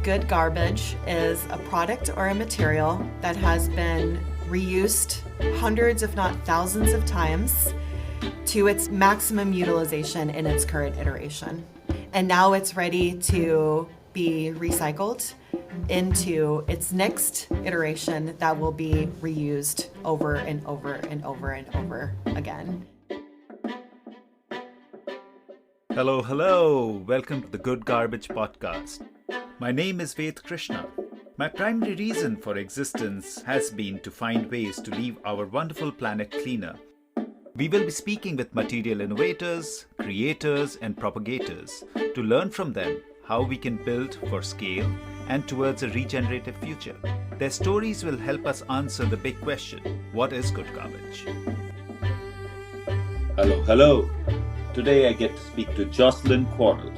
Good garbage is a product or a material that has been reused hundreds, if not thousands of times to its maximum utilization in its current iteration. And now it's ready to be recycled into its next iteration that will be reused over and over and over and over again. Hello. Welcome to the Good Garbage Podcast. My name is Ved Krishna. My primary reason for existence has been to find ways to leave our wonderful planet cleaner. We will be speaking with material innovators, creators, and propagators to learn from them how we can build for scale and towards a regenerative future. Their stories will help us answer the big question, what is good garbage? Hello. Today I get to speak to Jocelyn Quarrell,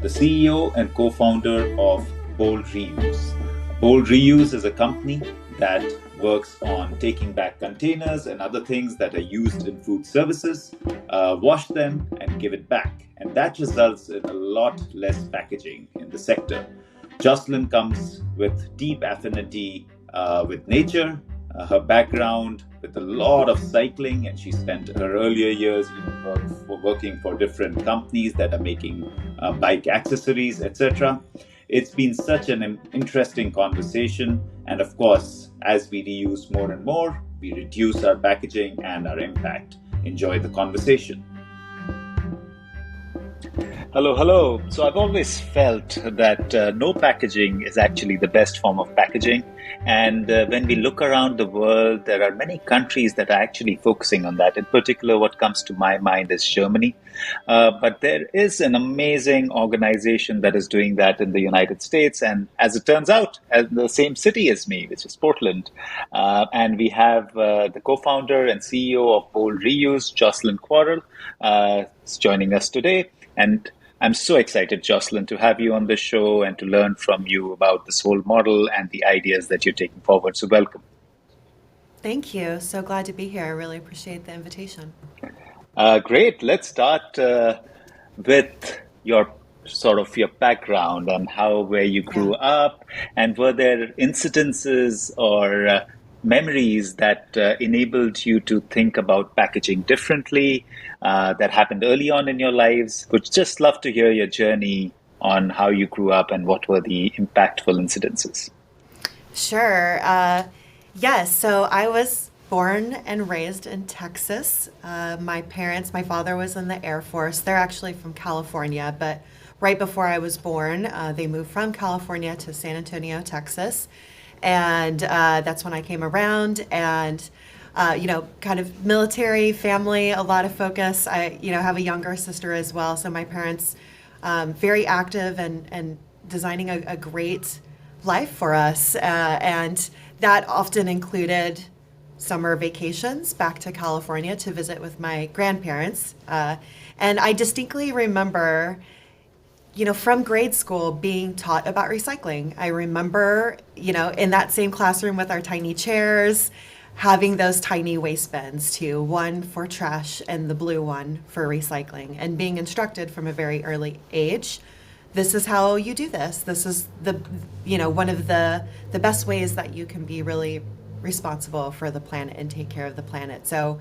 the CEO and co-founder of Bold Reuse. Bold Reuse is a company that works on taking back containers and other things that are used in food services, wash them and give it back. And that results in a lot less packaging in the sector. Jocelyn comes with deep affinity with nature, her background with a lot of cycling, and she spent her earlier years working for different companies that are making bike accessories, etc. It's been such an interesting conversation, and of course, as we reuse more and more, we reduce our packaging and our impact. Enjoy the conversation. Hello. So I've always felt that no packaging is actually the best form of packaging. And when we look around the world, there are many countries that are actually focusing on that. In particular, what comes to my mind is Germany. But there is an amazing organization that is doing that in the United States. And as it turns out, the same city as me, which is Portland. And we have the co-founder and CEO of Bold Reuse, Jocelyn Quarrell, is joining us today. And I'm so excited, Jocelyn, to have you on the show and to learn from you about this whole model and the ideas that you're taking forward. So welcome. Thank you. So glad to be here. I really appreciate the invitation. Great. Let's start with your background and where you grew up, and were there incidences or memories that enabled you to think about packaging differently that happened early on in your lives? Would just love to hear your journey on how you grew up and what were the impactful incidences. Sure. Yes. So I was born and raised in Texas. My father was in the Air Force. They're actually from California, but right before I was born, they moved from California to San Antonio, Texas. And that's when I came around, and kind of military family, a lot of focus. I have a younger sister as well, so my parents very active and designing a great life for us, and that often included summer vacations back to California to visit with my grandparents. And I distinctly remember from grade school being taught about recycling. I remember, in that same classroom with our tiny chairs, having those tiny waste bins too, one for trash and the blue one for recycling, and being instructed from a very early age, this is how you do this. This is one of the best ways that you can be really responsible for the planet and take care of the planet. So,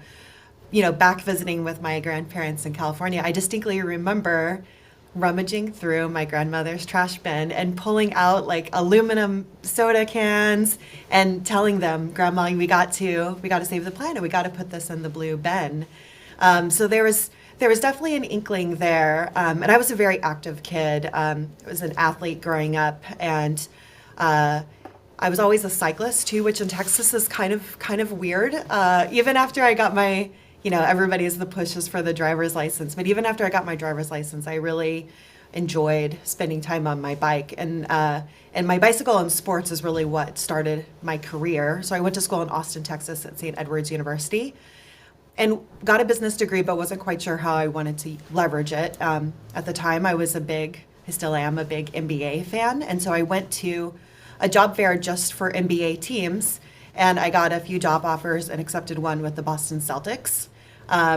back visiting with my grandparents in California, I distinctly remember rummaging through my grandmother's trash bin and pulling out like aluminum soda cans and telling them, Grandma, we got to save the planet. We got to put this in the blue bin. So there was definitely an inkling there. And I was a very active kid. I was an athlete growing up, and I was always a cyclist too, which in Texas is kind of weird. Even after I got my everybody is the pushes for the driver's license. But even after I got my driver's license, I really enjoyed spending time on my bike. And my bicycle and sports is really what started my career. So I went to school in Austin, Texas at St. Edward's University and got a business degree, but wasn't quite sure how I wanted to leverage it. At the time, I still am a big NBA fan. And so I went to a job fair just for NBA teams. And I got a few job offers and accepted one with the Boston Celtics.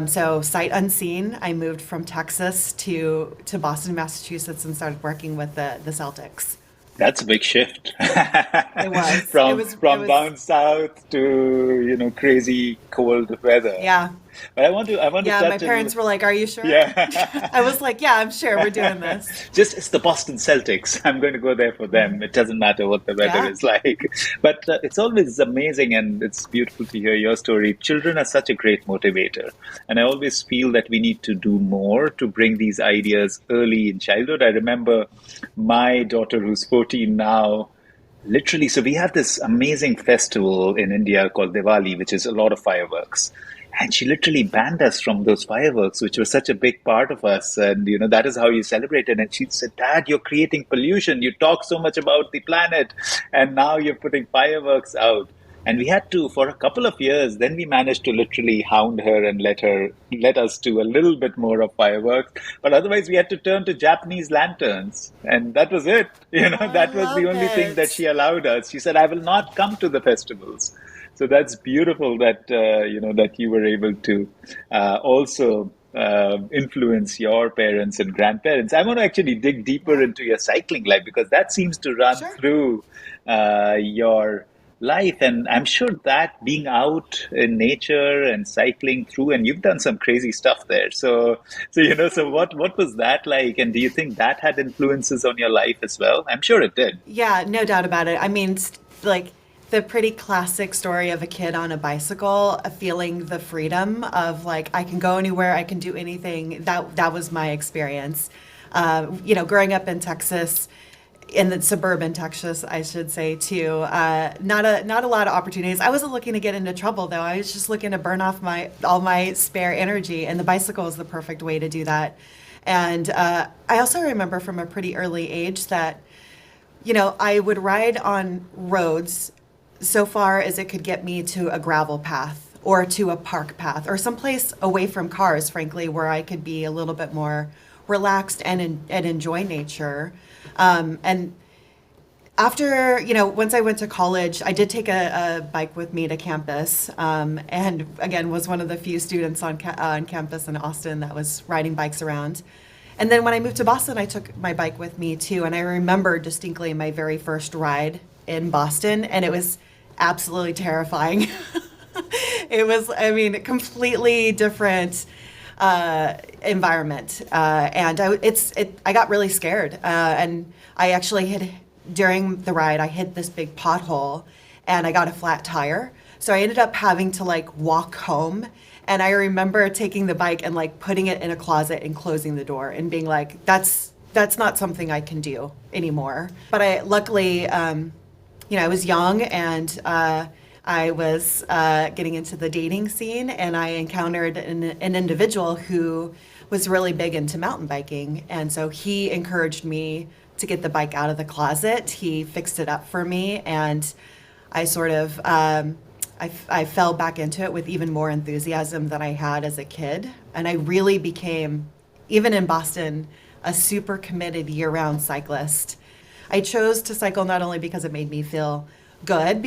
So sight unseen, I moved from Texas to Boston, Massachusetts, and started working with the Celtics. That's a big shift It was. It from was. It from was. down south to crazy cold weather. Yeah. But I want to Yeah. My touch a parents little. were like, "Are you sure?" Yeah. I was like, "Yeah, I'm sure. We're doing this." Just it's the Boston Celtics. I'm going to go there for Mhm. them. It doesn't matter what the weather Yeah. is like. But it's always amazing and it's beautiful to hear your story. Children are such a great motivator. And I always feel that we need to do more to bring these ideas early in childhood. I remember my daughter, who's 14 now, literally, so we have this amazing festival in India called Diwali, which is a lot of fireworks. And she literally banned us from those fireworks, which was such a big part of us. And, that is how you celebrate it. And she said, Dad, you're creating pollution. You talk so much about the planet. And now you're putting fireworks out. And we had to, for a couple of years, then we managed to literally hound her and let us do a little bit more of fireworks. But otherwise, we had to turn to Japanese lanterns. And that was it. Oh, I That was the love only thing that it. she allowed us. She said, I will not come to the festivals. So that's beautiful that, that you were able to also influence your parents and grandparents. I want to actually dig deeper Yeah. into your cycling life because that seems to run Sure. through your life. And I'm sure that being out in nature and cycling through, and you've done some crazy stuff there. So what was that like? And do you think that had influences on your life as well? I'm sure it did. Yeah, no doubt about it. I mean, like the pretty classic story of a kid on a bicycle, feeling the freedom of like I can go anywhere, I can do anything. That was my experience. Growing up in Texas, in the suburban Texas, I should say too. Not a lot of opportunities. I wasn't looking to get into trouble though. I was just looking to burn off my all my spare energy, and the bicycle is the perfect way to do that. And I also remember from a pretty early age that I would ride on roads so far as it could get me to a gravel path or to a park path or someplace away from cars, frankly, where I could be a little bit more relaxed and enjoy nature. And after, once I went to college, I did take a bike with me to campus, and again was one of the few students on campus in Austin that was riding bikes around. And then when I moved to Boston, I took my bike with me too, and I remember distinctly my very first ride in Boston, and it was absolutely terrifying. It was, I mean, a completely different environment, and I got really scared, and I actually had during the ride I hit this big pothole, and I got a flat tire, so I ended up having to like walk home. And I remember taking the bike and like putting it in a closet and closing the door and being like, that's not something I can do anymore. But I luckily, I was young and I was getting into the dating scene, and I encountered an individual who was really big into mountain biking. And so he encouraged me to get the bike out of the closet. He fixed it up for me, and I sort of, I fell back into it with even more enthusiasm than I had as a kid. And I really became, even in Boston, a super committed year-round cyclist. I chose to cycle not only because it made me feel good,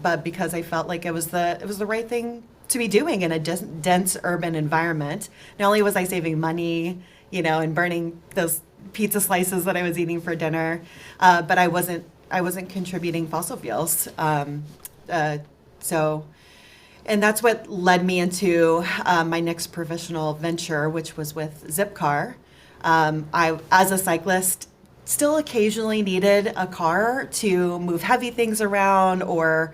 but because I felt like it was the right thing to be doing in a dense urban environment. Not only was I saving money, and burning those pizza slices that I was eating for dinner, but I wasn't contributing fossil fuels. So, and that's what led me into my next professional venture, which was with Zipcar. As a cyclist, still occasionally needed a car to move heavy things around or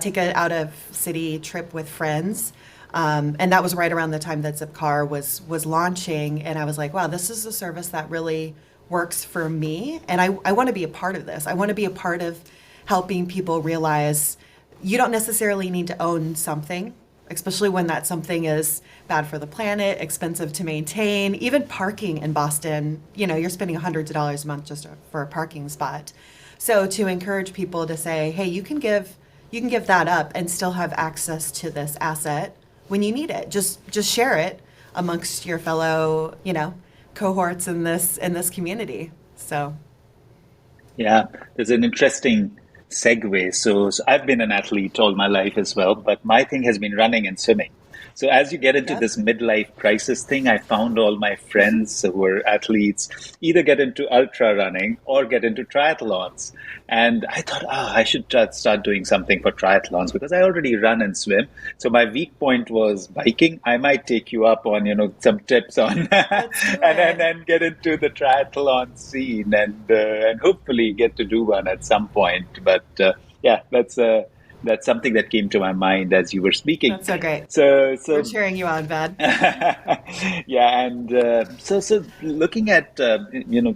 take an out of city trip with friends. And that was right around the time that Zipcar was launching. And I was like, wow, this is a service that really works for me. And I want to be a part of this. I want to be a part of helping people realize you don't necessarily need to own something, especially when that something is bad for the planet, expensive to maintain. Even parking in Boston, you're spending hundreds of dollars a month just for a parking spot. So to encourage people to say, hey, you can give that up and still have access to this asset when you need it. Just share it amongst your fellow, cohorts in this community. So Yeah, there's an interesting segue. So I've been an athlete all my life as well, but my thing has been running and swimming. So as you get into Yep. this midlife crisis thing, I found all my Mhm. friends who were athletes either get into ultra running or get into triathlons. And I thought, I should start doing something for triathlons because I already run and swim. So my weak point was biking. I might take you up on, some tips on Let's do and it. then get into the triathlon scene and hopefully get to do one at some point. But yeah, that's something that came to my mind as you were speaking. That's so great. We're So cheering you on, bud. yeah, and so looking at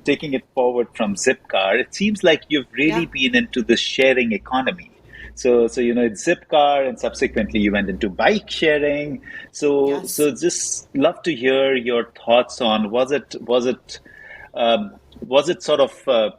taking it forward from Zipcar, it seems like you've Yeah. really been into the sharing economy. So it's Zipcar, and subsequently you went into bike sharing. So Yes. just love to hear your thoughts on was it sort of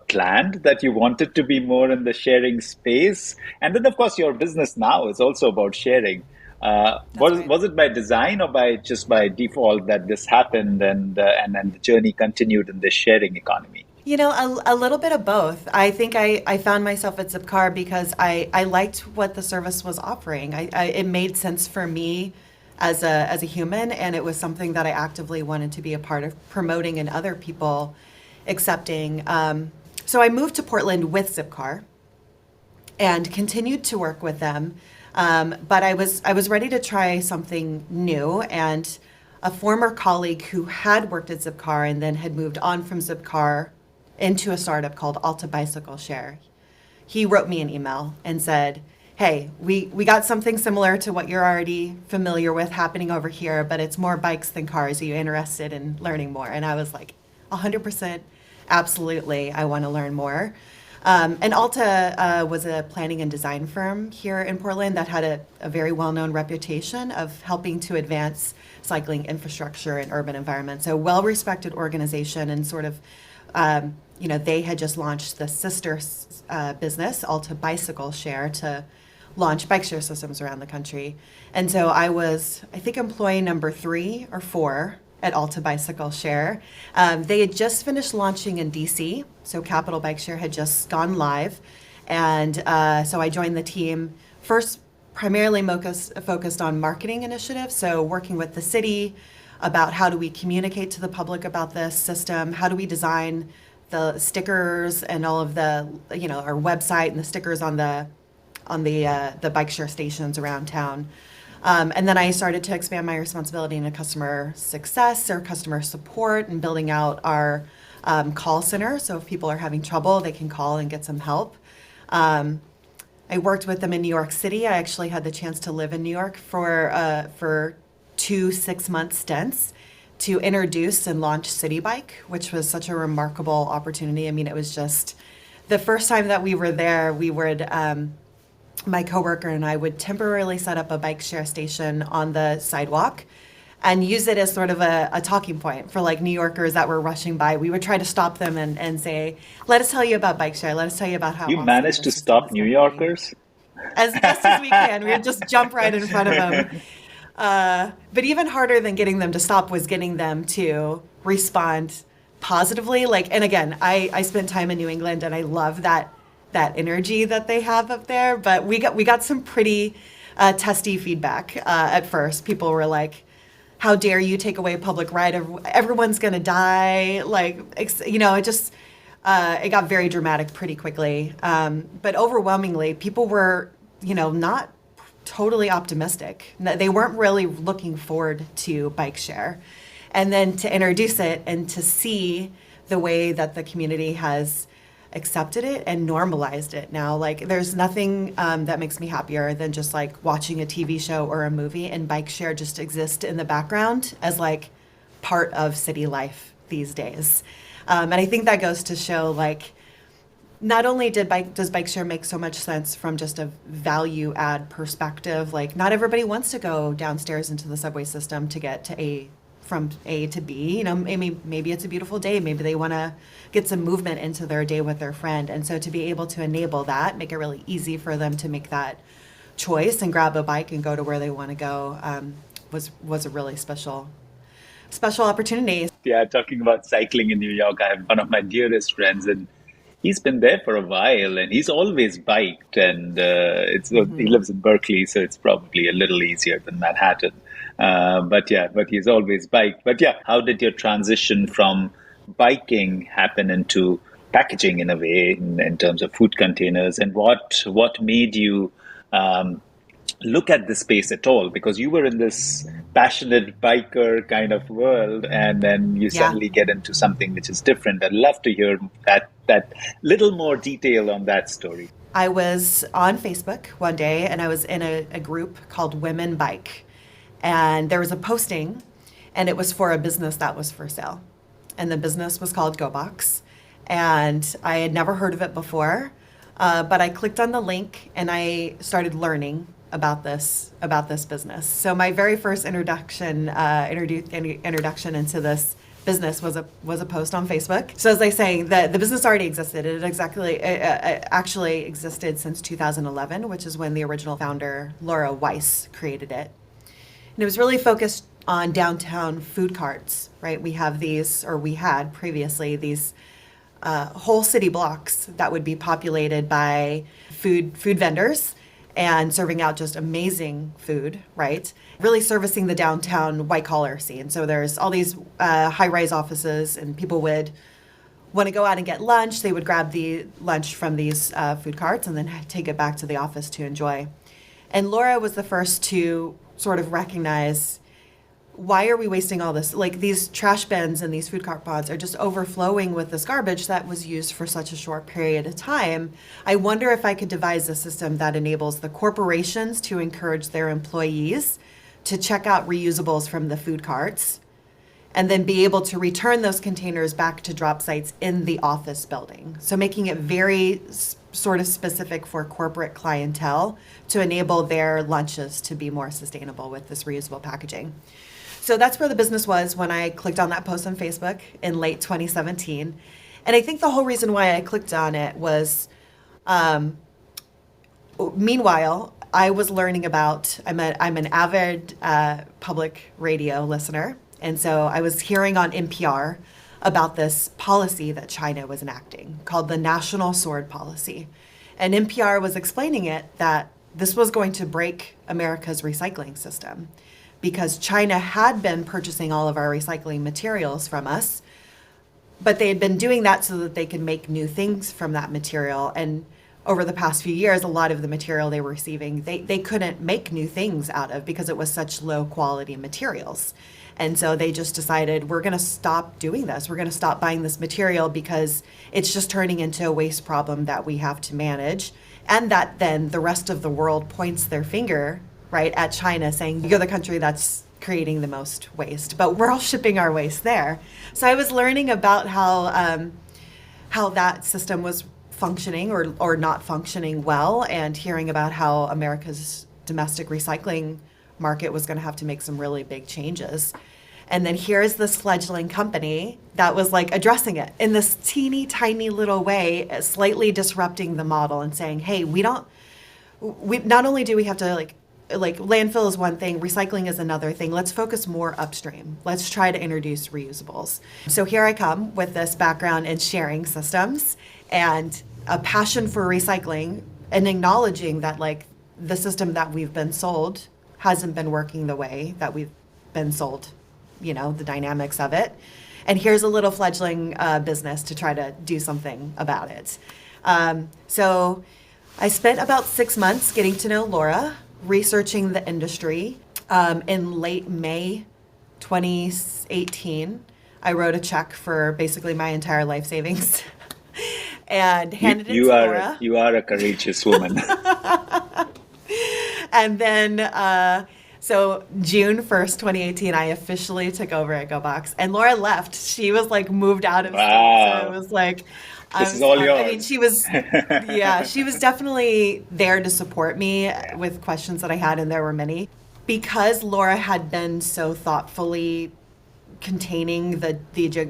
planned that you wanted to be more in the sharing space? And then, of course, your business now is also about sharing. That's Was right. was it by design or by just by default that this happened and then the journey continued in this sharing economy? A little bit of both. I think I found myself at Zipcar because I liked what the service was offering. It made sense for me as a human, and it was something that I actively wanted to be a part of promoting and other people accepting. So I moved to Portland with Zipcar and continued to work with them. But I was ready to try something new, and a former colleague who had worked at Zipcar and then had moved on from Zipcar into a startup called Alta Bicycle Share. He wrote me an email and said, "Hey, we got something similar to what you're already familiar with happening over here, but it's more bikes than cars. Are you interested in learning more?" And I was like, 100%, absolutely, I want to learn more. And Alta was a planning and design firm here in Portland that had a very well known reputation of helping to advance cycling infrastructure in urban environments. So, well respected organization, and sort of, they had just launched the sister business, Alta Bicycle Share, to launch bike share systems around the country. And so I was, I think, employee number 3 or 4 at Alta Bicycle Share. They had just finished launching in DC, so Capital Bike Share had just gone live. And so I joined the team first, primarily focused on marketing initiatives, so working with the city about how do we communicate to the public about this system, how do we design the stickers and all of the, our website and the stickers on the bike share stations around town. And then I started to expand my responsibility into customer success or customer support and building out our call center. So if people are having trouble, they can call and get some help. I worked with them in New York City. I actually had the chance to live in New York for 2 6-month stints to introduce and launch City Bike, which was such a remarkable opportunity. I mean, it was just the first time that we were there, my coworker and I would temporarily set up a bike share station on the sidewalk and use it as sort of a talking point for like New Yorkers that were rushing by. We would try to stop them and say, "Let us tell you about bike share. Let us tell you about how You awesome managed the to system stop is New going to be." Yorkers? As best as we can. We would just jump right in front of them. But even harder than getting them to stop was getting them to respond positively. Like, and again, I spent time in New England, and I love that energy that they have up there. But we got some pretty testy feedback at first. People were like, "How dare you take away a public right? Everyone's gonna die!" Like, it just it got very dramatic pretty quickly. But overwhelmingly, people were, not totally optimistic. They weren't really looking forward to bike share. And then to introduce it and to see the way that the community has accepted it and normalized it now. Like, there's nothing that makes me happier than just like watching a TV show or a movie and bike share just exist in the background as like part of city life these days. And I think that goes to show like not only does bike share make so much sense from just a value add perspective, like not everybody wants to go downstairs into the subway system to get to from A to B. Maybe it's a beautiful day. Maybe they want to get some movement into their day with their friend. And so to be able to enable that, make it really easy for them to make that choice and grab a bike and go to where they want to go, was a really special opportunity. Yeah, talking about cycling in New York, I have one of my dearest friends, and he's been there for a while, and he's always biked. And he lives in Berkeley, so it's probably a little easier than Manhattan. But he's always biked. But yeah, how did your transition from biking happen into packaging in a way, in terms of food containers, and what made you look at this space at all? Because you were in this passionate biker kind of world, and then you Yeah. suddenly get into something which is different. I'd love to hear that little more detail on that story. I was on Facebook one day and I was in a group called Women Bike. And there was a posting, and it was for a business that was for sale. And the business was called GoBox. And I had never heard of it before, but I clicked on the link and I started learning about this business. So my very first introduction into this business was a post on Facebook. So as I say, the business already existed. It actually existed since 2011, which is when the original founder Laura Weiss created it. And it was really focused on downtown food carts, right? We had previously these whole city blocks that would be populated by food vendors and serving out just amazing food, right? Really servicing the downtown white collar scene. So there's all these high-rise offices, and people would want to go out and get lunch. They would grab the lunch from these food carts and then take it back to the office to enjoy. And Laura was the first to sort of recognize, why are we wasting all this? Like, these trash bins and these food cart pods are just overflowing with this garbage that was used for such a short period of time. I wonder if I could devise a system that enables the corporations to encourage their employees to check out reusables from the food carts and then be able to return those containers back to drop sites in the office building. So making it very sort of specific for corporate clientele to enable their lunches to be more sustainable with this reusable packaging. So that's where the business was when I clicked on that post on Facebook in late 2017. And I think the whole reason why I clicked on it was, meanwhile, I was learning about, I'm an avid public radio listener. And so I was hearing on NPR about this policy that China was enacting called the National Sword Policy. And NPR was explaining it that this was going to break America's recycling system, because China had been purchasing all of our recycling materials from us, but they had been doing that so that they could make new things from that material. And over the past few years, a lot of the material they were receiving, they couldn't make new things out of because it was such low quality materials. And so they just decided, we're going to stop doing this. We're going to stop buying this material because it's just turning into a waste problem that we have to manage. And that then the rest of the world points their finger, right, at China, saying, you're the country that's creating the most waste, but we're all shipping our waste there. So I was learning about how that system was functioning or not functioning well, and hearing about how America's domestic recycling market was going to have to make some really big changes. And then here's this fledgling company that was like addressing it in this teeny tiny little way, slightly disrupting the model and saying, hey, we not only do we have to like landfill is one thing, recycling is another thing. Let's focus more upstream. Let's try to introduce reusables. So here I come with this background in sharing systems and a passion for recycling, and acknowledging that like the system that we've been sold hasn't been working the way that we've been sold, the dynamics of it. And here's a little fledgling business to try to do something about it. So I spent about 6 months getting to know Laura, researching the industry. In late May 2018, I wrote a check for basically my entire life savings and handed it to Laura. You are a courageous woman. And then, so June 1st, 2018, I officially took over at GoBox, and Laura left. She was like moved out of state. Wow. So it was like, This is all yours. I mean, she was definitely there to support me with questions that I had, and there were many. Because Laura had been so thoughtfully containing the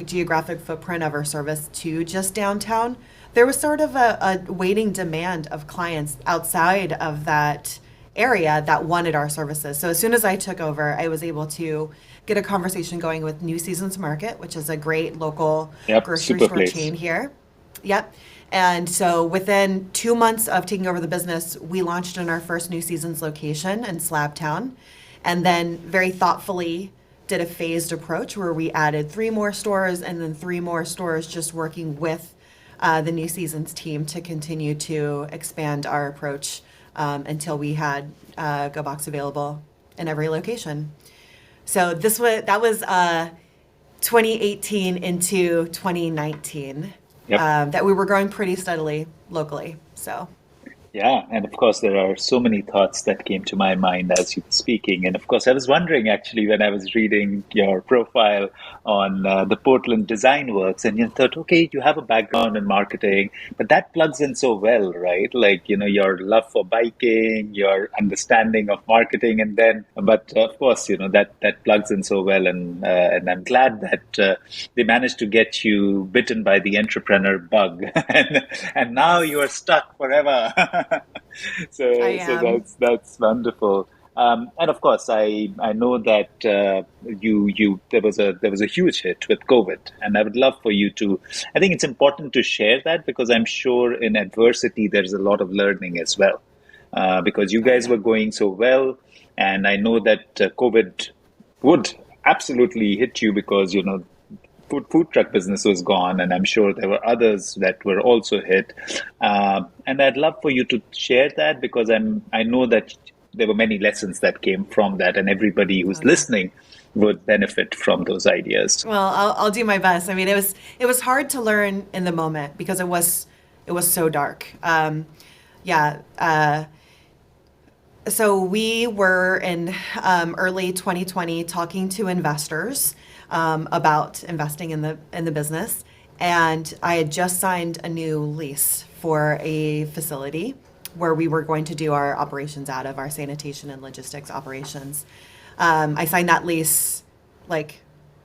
geographic footprint of her service to just downtown, there was sort of a waiting demand of clients outside of that area that wanted our services. So as soon as I took over, I was able to get a conversation going with New Seasons Market, which is a great local grocery store chain here. Yep. And so within 2 months of taking over the business, we launched in our first New Seasons location in Slabtown. and then very thoughtfully did a phased approach where we added 3 more stores and then 3 more stores, just working with the New Seasons team to continue to expand our approach until we had Go Box available in every location. So that was 2018 into 2019. Yep. That we were growing pretty steadily locally. So. Yeah, and of course, there are so many thoughts that came to my mind as you were speaking. And of course, I was wondering actually when I was reading your profile on the Portland Design Works, and you thought, okay, you have a background in marketing, but that plugs in so well, right? Like, your love for biking, your understanding of marketing, and then, but of course, that plugs in so well. And I'm glad that they managed to get you bitten by the entrepreneur bug, and now you are stuck forever. So I am. that's wonderful. And of course, I know that you there was a huge hit with COVID, and I would love for you to. I think it's important to share that because I'm sure in adversity there's a lot of learning as well. Because you Oh guys yeah. were going so well, and I know that COVID would absolutely hit you because food truck business was gone, and I'm sure there were others that were also hit. And I'd love for you to share that because I know that there were many lessons that came from that, and everybody Oh who's yeah. listening would benefit from those ideas. Well, I'll do my best. I mean, it was hard to learn in the moment because it was so dark. Yeah. So we were in early 2020 talking to investors about investing in the business, and I had just signed a new lease for a facility where we were going to do our operations out of our sanitation and logistics operations. I signed that lease like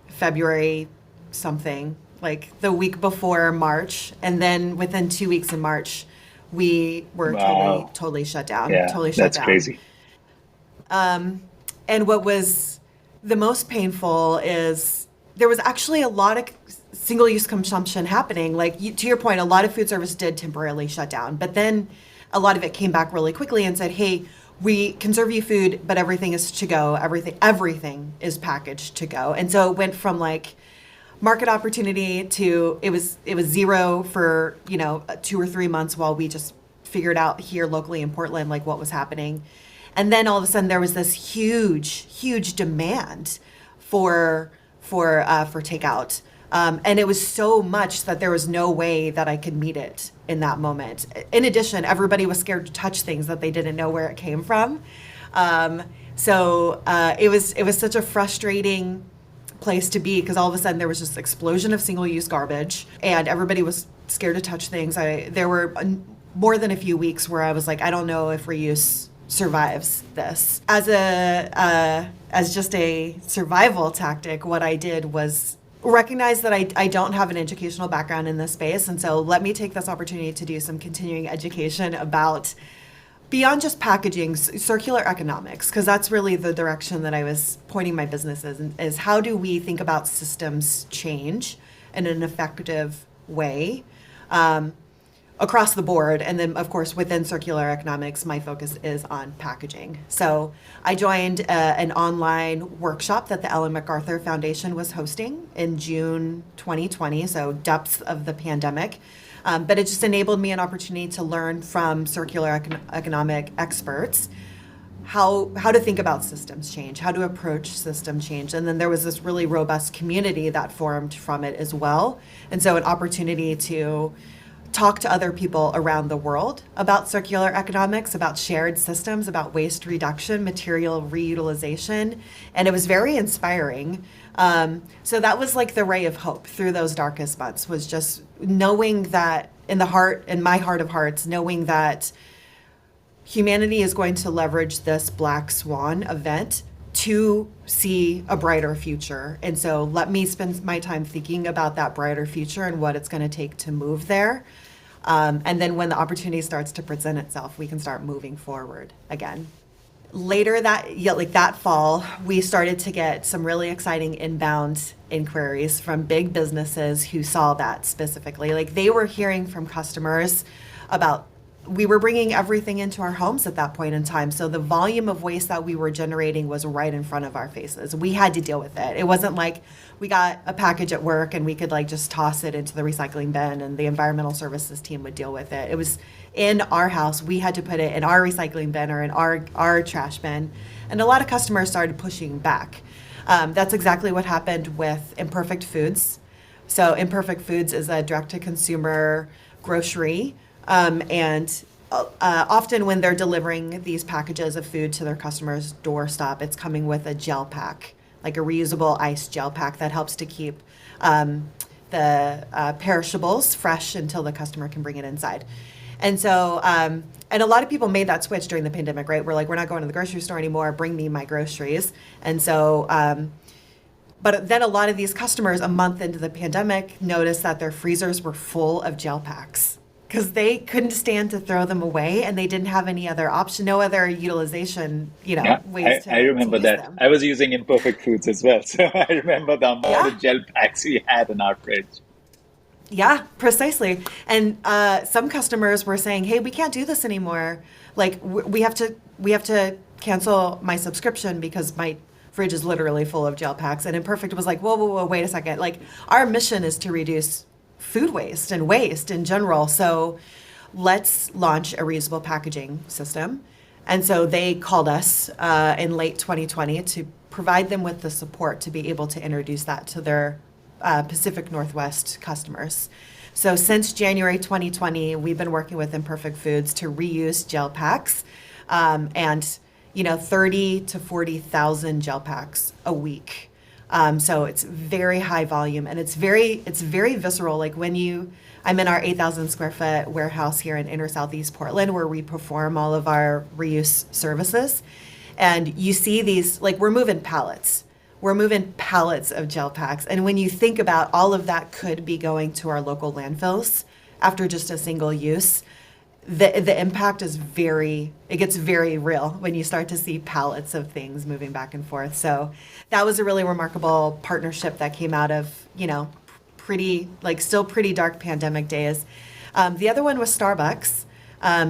February something, like the week before March, and then within 2 weeks in March, we were totally Wow. totally shut down, Yeah, totally shut that's down. crazy. And what was the most painful is there was actually a lot of single-use consumption happening. Like to your point, a lot of food service did temporarily shut down, but then a lot of it came back really quickly and said, "Hey, we can serve you food, but everything is to go. Everything is packaged to go." And so it went from like market opportunity to it was zero for 2 or 3 months while we just figured out here locally in Portland like what was happening. And then all of a sudden there was this huge demand for takeout. And it was so much that there was no way that I could meet it in that moment. In addition, everybody was scared to touch things that they didn't know where it came from. It was such a frustrating place to be because all of a sudden there was this explosion of single-use garbage and everybody was scared to touch things. There were more than a few weeks where I was like, I don't know if reuse survives this. As just a survival tactic, what I did was recognize that I don't have an educational background in this space, and so let me take this opportunity to do some continuing education about beyond just packaging, circular economics, because that's really the direction that I was pointing my business is how do we think about systems change in an effective way across the board. And then, of course, within circular economics, my focus is on packaging. So I joined an online workshop that the Ellen MacArthur Foundation was hosting in June 2020, so depths of the pandemic. But it just enabled me an opportunity to learn from circular economic experts how to think about systems change, how to approach system change. And then there was this really robust community that formed from it as well. And so an opportunity to talk to other people around the world about circular economics, about shared systems, about waste reduction, material reutilization. And it was very inspiring. So that was like the ray of hope through those darkest months, was just knowing that in my heart of hearts, knowing that humanity is going to leverage this black swan event to see a brighter future. And so let me spend my time thinking about that brighter future and what it's going to take to move there. And then when the opportunity starts to present itself, we can start moving forward again. Later that fall, we started to get some really exciting inbound inquiries from big businesses who saw that specifically. Like they were hearing from customers about we were bringing everything into our homes at that point in time. So the volume of waste that we were generating was right in front of our faces. We had to deal with it. It wasn't like we got a package at work and we could like just toss it into the recycling bin and the environmental services team would deal with it. It was in our house. We had to put it in our recycling bin or in our trash bin. And a lot of customers started pushing back. That's exactly what happened with Imperfect Foods. So Imperfect Foods is a direct-to-consumer grocery. And often when they're delivering these packages of food to their customers' doorstep, it's coming with a gel pack, like a reusable ice gel pack that helps to keep the perishables fresh until the customer can bring it inside. And so, and a lot of people made that switch during the pandemic, right? We're like, we're not going to the grocery store anymore, bring me my groceries. And so, but then a lot of these customers a month into the pandemic noticed that their freezers were full of gel packs because they couldn't stand to throw them away and they didn't have any other option, no other utilization, ways I remember use that. them. I was using Imperfect Foods as well. So I remember all Yeah. the gel packs we had in our fridge. Yeah, precisely. And some customers were saying, "Hey, we can't do this anymore. Like we have to cancel my subscription because my fridge is literally full of gel packs." And Imperfect was like, "Whoa, whoa, whoa, wait a second. Like our mission is to reduce food waste and waste in general. So let's launch a reusable packaging system." And so they called us in late 2020 to provide them with the support to be able to introduce that to their Pacific Northwest customers. So since January 2020, we've been working with Imperfect Foods to reuse gel packs, and 30 to 40,000 gel packs a week. So it's very high volume, and it's very visceral. Like I'm in our 8,000 square foot warehouse here in inner Southeast Portland, where we perform all of our reuse services, and you see these like we're moving pallets. We're moving pallets of gel packs. And when you think about all of that could be going to our local landfills after just a single use, the impact is it gets very real when you start to see pallets of things moving back and forth. So that was a really remarkable partnership that came out of, still pretty dark pandemic days. The other one was Starbucks.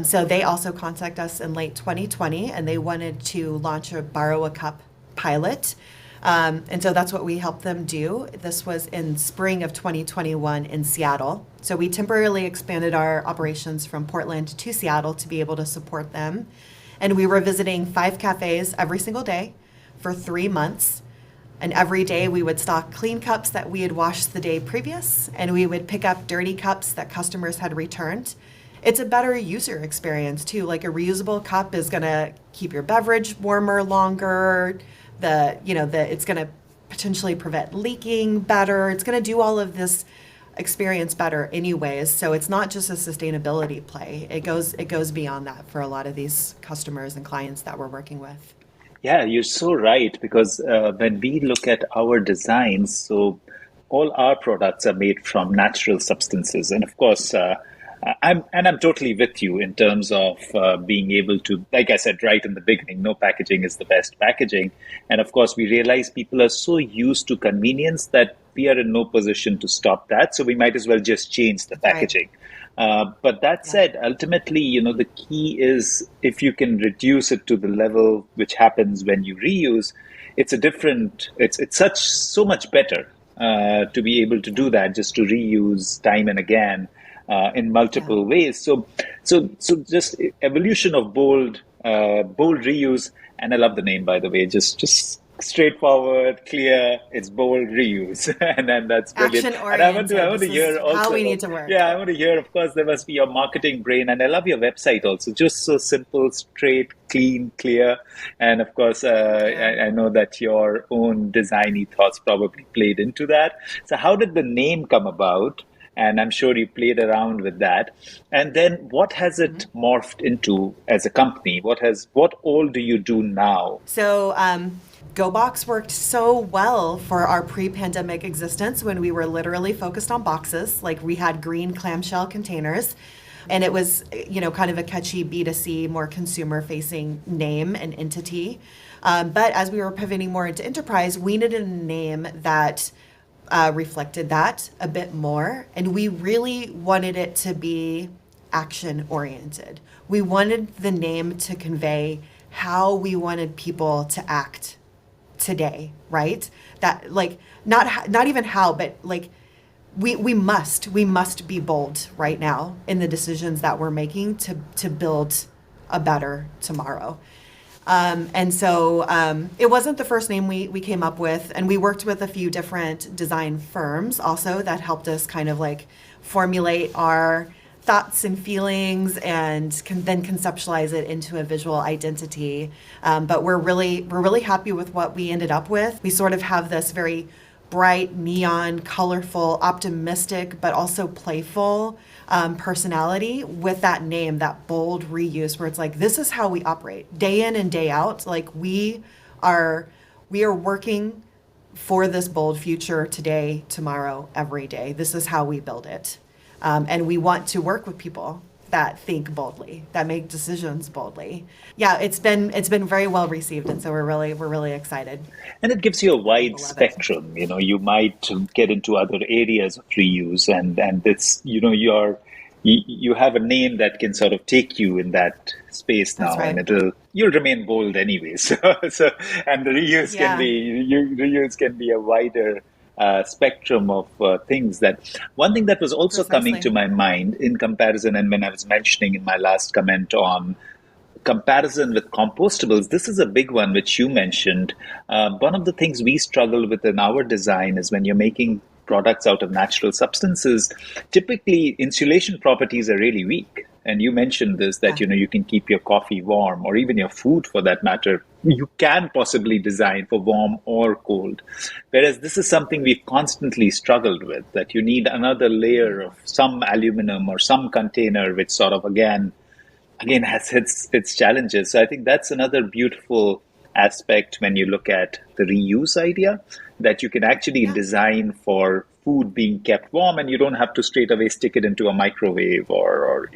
So they also contacted us in late 2020 and they wanted to launch a Borrow a Cup pilot. And so that's what we helped them do. This was in spring of 2021 in Seattle. So we temporarily expanded our operations from Portland to Seattle to be able to support them. And we were visiting 5 cafes every single day for 3 months. And every day we would stock clean cups that we had washed the day previous, and we would pick up dirty cups that customers had returned. It's a better user experience too. Like a reusable cup is going to keep your beverage warmer longer. It's going to potentially prevent leaking better. It's going to do all of this experience better anyways. So it's not just a sustainability play. It goes beyond that for a lot of these customers and clients that we're working with. Yeah, you're so right. Because when we look at our designs, so all our products are made from natural substances. And of course, I'm totally with you in terms of being able to, like I said right in the beginning, no packaging is the best packaging. And of course, we realize people are so used to convenience that we are in no position to stop that. So we might as well just change the packaging. But that said, ultimately, the key is if you can reduce it to the level which happens when you reuse, it's so much better to be able to do that, just to reuse time and again. In multiple ways. So just evolution of bold reuse, and I love the name, by the way, just straightforward, clear, it's bold reuse. And then that's brilliant. Action oriented. I want to hear also how we need to work. Yeah, I want to hear, of course, there must be your marketing brain, and I love your website also, just so simple, straight, clean, clear. And of course, I know that your own designy thoughts probably played into that. So how did the name come about? And I'm sure you played around with that. And then what has it morphed into as a company? What all do you do now? So GoBox worked so well for our pre-pandemic existence when we were literally focused on boxes. Like we had green clamshell containers. And it was, kind of a catchy B2C, more consumer-facing name and entity. But as we were pivoting more into enterprise, we needed a name that reflected that a bit more. And we really wanted it to be action oriented. We wanted the name to convey how we wanted people to act today, right? That like not even how, but like we must be bold right now in the decisions that we're making to build a better tomorrow. And so it wasn't the first name we came up with, and we worked with a few different design firms also that helped us kind of like formulate our thoughts and feelings and then conceptualize it into a visual identity. But we're really happy with what we ended up with. We sort of have this very bright, neon, colorful, optimistic, but also playful personality with that name, that bold reuse, where it's like, this is how we operate day in and day out. Like we are working for this bold future today, tomorrow, every day. This is how we build it. And we want to work with people that think boldly, that make decisions boldly. Yeah, it's been very well received, and so we're really excited. And it gives you a wide Love it. spectrum. You might get into other areas of reuse, and it's you have a name that can sort of take you in that space now, That's right. and you'll remain bold anyway. So and the reuse Yeah. reuse can be a wider spectrum of things. That one thing that was also coming to Precisely. my mind in comparison, and when I was mentioning in my last comment on comparison with compostables, this is a big one which you mentioned. One of the things we struggle with in our design is when you're making products out of natural substances, typically insulation properties are really weak. And you mentioned this, that Yeah. you can keep your coffee warm, or even your food for that matter. You can possibly design for warm or cold. Whereas this is something we've constantly struggled with, that you need another layer of some aluminum or some container, which sort of again has its challenges. So I think that's another beautiful aspect when you look at the reuse idea, that you can actually Yeah. design for food being kept warm, and you don't have to straight away stick it into a microwave, or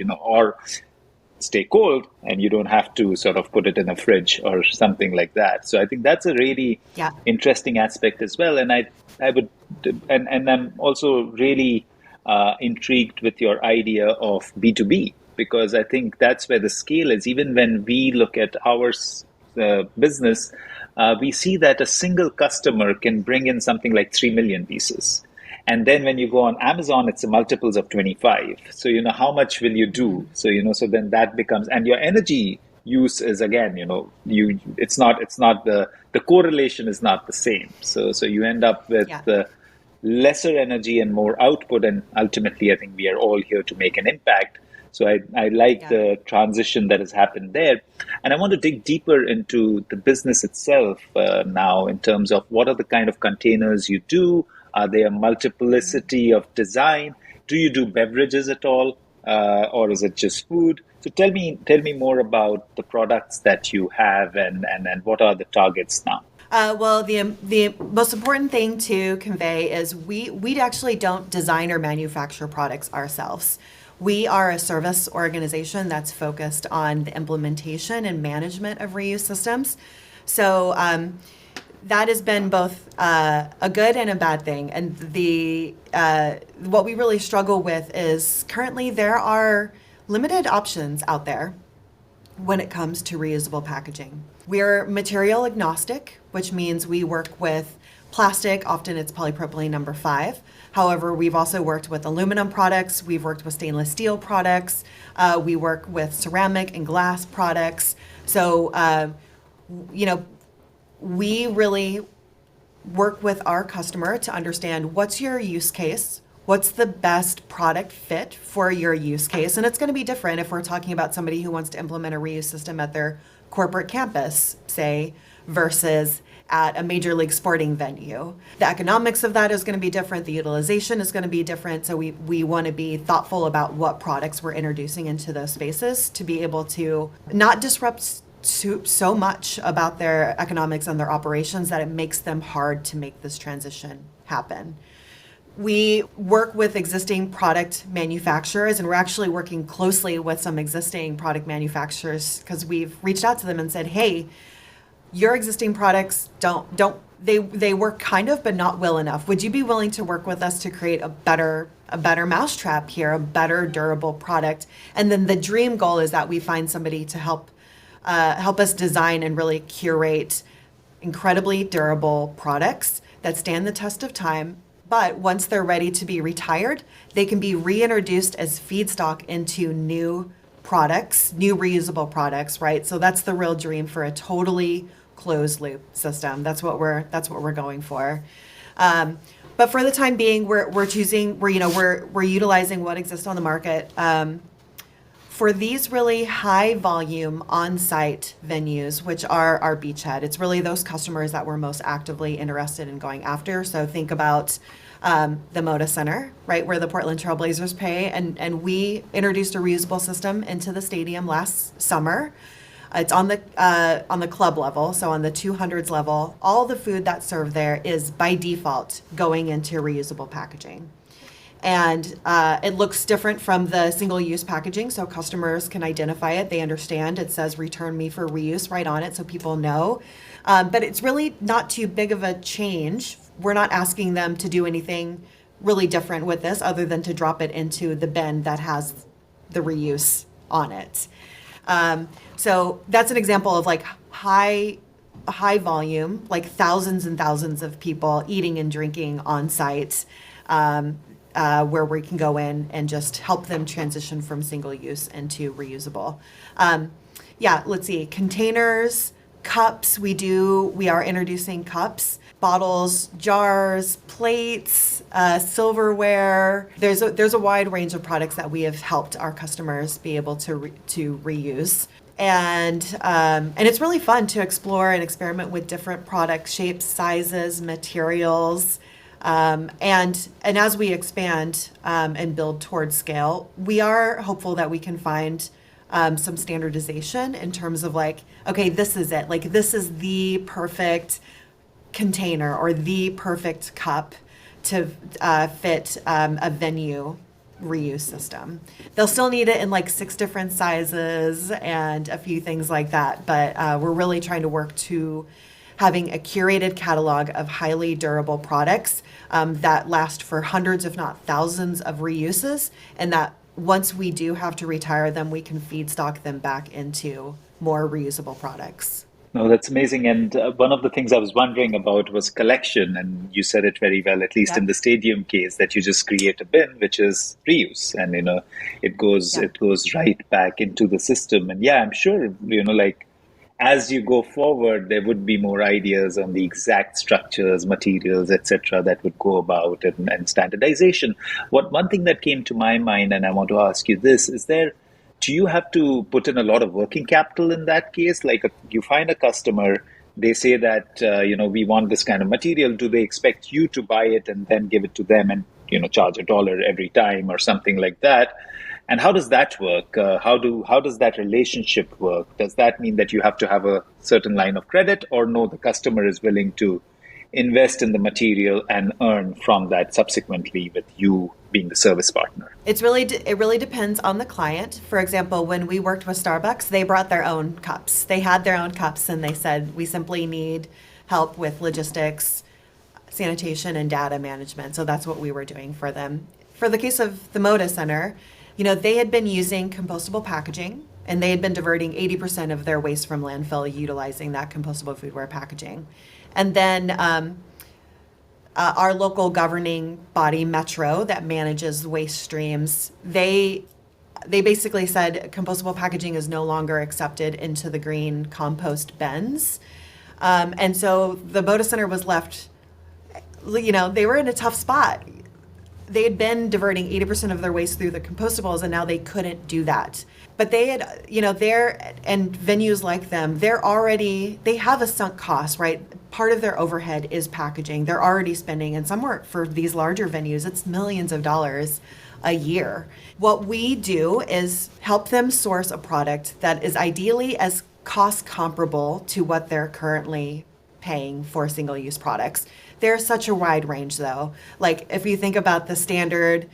stay cold, and you don't have to sort of put it in a fridge or something like that. So I think that's a really Yeah. interesting aspect as well. And I would, and I'm also really intrigued with your idea of B2B, because I think that's where the scale is. Even when we look at our business, we see that a single customer can bring in something like 3 million pieces. And then when you go on Amazon, it's a multiples of 25. So, how much will you do? So, so then that becomes, and your energy use is again, it's not the correlation is not the same. So you end up with Yeah. lesser energy and more output. And ultimately, I think we are all here to make an impact. So I like Yeah. the transition that has happened there. And I want to dig deeper into the business itself now, in terms of what are the kind of containers you do? Are there a multiplicity of design? Do you do beverages at all? Or is it just food? So tell me more about the products that you have, and what are the targets now? Well, the most important thing to convey is we actually don't design or manufacture products ourselves. We are a service organization that's focused on the implementation and management of reuse systems. So that has been both a good and a bad thing. And what we really struggle with is currently there are limited options out there when it comes to reusable packaging. We're material agnostic, which means we work with plastic. Often it's polypropylene number 5. However, we've also worked with aluminum products. We've worked with stainless steel products. We work with ceramic and glass products. So, we really work with our customer to understand what's your use case, what's the best product fit for your use case. And it's going to be different if we're talking about somebody who wants to implement a reuse system at their corporate campus, say, versus at a major league sporting venue. The economics of that is going to be different. The utilization is going to be different. So we want to be thoughtful about what products we're introducing into those spaces to be able to not disrupt so much about their economics and their operations that it makes them hard to make this transition happen. We work with existing product manufacturers, and we're actually working closely with some existing product manufacturers because we've reached out to them and said, hey, your existing products they work kind of, but not well enough. Would you be willing to work with us to create a better a better mousetrap here, a better durable product. And then the dream goal is that we find somebody to help us design and really curate incredibly durable products that stand the test of time. But once they're ready to be retired, they can be reintroduced as feedstock into new products, new reusable products, right? So that's the real dream for a totally closed loop system. That's what we're going for. But for the time being, we're utilizing what exists on the market. For these really high volume on-site venues, which are our beachhead, it's really those customers that we're most actively interested in going after. So think about the Moda Center, right, where the Portland Trailblazers play, and we introduced a reusable system into the stadium last summer. It's on the club level, so on the 200s level. All the food that's served there is by default going into reusable packaging. And it looks different from the single-use packaging, so customers can identify it. They understand. It says return me for reuse right on it, so people know. But it's really not too big of a change. We're not asking them to do anything really different with this other than to drop it into the bin that has the reuse on it. So that's an example of like high volume, like thousands and thousands of people eating and drinking on site, where we can go in and just help them transition from single use into reusable. Let's see, containers, cups, we are introducing cups, bottles, jars, plates, silverware. There's a wide range of products that we have helped our customers be able to reuse. And it's really fun to explore and experiment with different product shapes, sizes, materials. And as we expand and build towards scale, we are hopeful that we can find some standardization in terms of like, okay, this is it. Like, this is the perfect container or the perfect cup to fit a venue reuse system. They'll still need it in like 6 different sizes and a few things like that, but we're really trying to work to having a curated catalog of highly durable products that last for hundreds, if not thousands, of reuses, and that once we do have to retire them, we can feedstock them back into more reusable products. No, that's amazing. And one of the things I was wondering about was collection. And you said it very well, at least in the stadium case, that you just create a bin, which is reuse. And, it goes right back into the system. And I'm sure, like as you go forward, there would be more ideas on the exact structures, materials, etc., that would go about and standardization. One thing that came to my mind, and I want to ask you this, do you have to put in a lot of working capital in that case? Like you find a customer, they say that, we want this kind of material. Do they expect you to buy it and then give it to them and, charge $1 every time or something like that? And how does that work? How does that relationship work? Does that mean that you have to have a certain line of credit, or no, the customer is willing to invest in the material and earn from that subsequently with you being the service partner? It really depends on the client. For example, when we worked with Starbucks, they brought their own cups. They had their own cups and they said, we simply need help with logistics, sanitation, and data management. So that's what we were doing for them. For the case of the Moda Center, they had been using compostable packaging, and they had been diverting 80% of their waste from landfill utilizing that compostable foodware packaging. And then our local governing body, Metro, that manages waste streams, they basically said compostable packaging is no longer accepted into the green compost bins. And so the Moda Center was left, they were in a tough spot. They had been diverting 80% of their waste through the compostables, and now they couldn't do that. But they had, and venues like them, they have a sunk cost, right? Part of their overhead is packaging. They're already spending, and somewhere for these larger venues, it's millions of dollars a year. What we do is help them source a product that is ideally as cost comparable to what they're currently paying for single-use products. There's such a wide range, though. Like if you think about the standard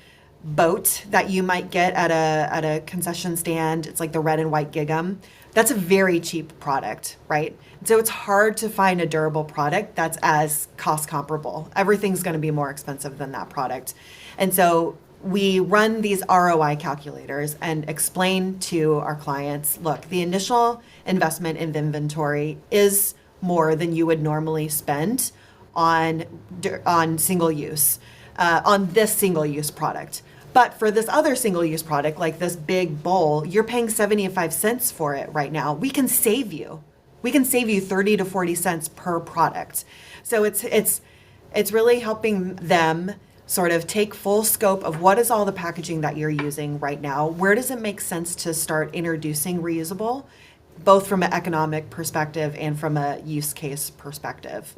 boat that you might get at a concession stand, it's like the red and white Gig'em. That's a very cheap product, right? So it's hard to find a durable product that's as cost comparable. Everything's going to be more expensive than that product. And so we run these ROI calculators and explain to our clients, look, the initial investment in inventory is more than you would normally spend on single use, on this single use product. But for this other single use product, like this big bowl, you're paying 75 cents for it right now. We can save you. We can save you 30 to 40 cents per product. So it's really helping them sort of take full scope of what is all the packaging that you're using right now. Where does it make sense to start introducing reusable, both from an economic perspective and from a use case perspective?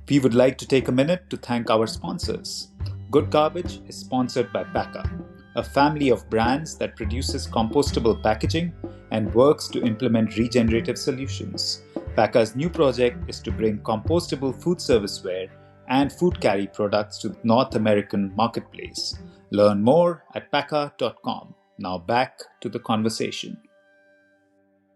We would like to take a minute to thank our sponsors. Good Garbage is sponsored by Packer, a family of brands that produces compostable packaging and works to implement regenerative solutions. Packer's new project is to bring compostable food serviceware and food carry products to the North American marketplace. Learn more at packer.com. Now back to the conversation.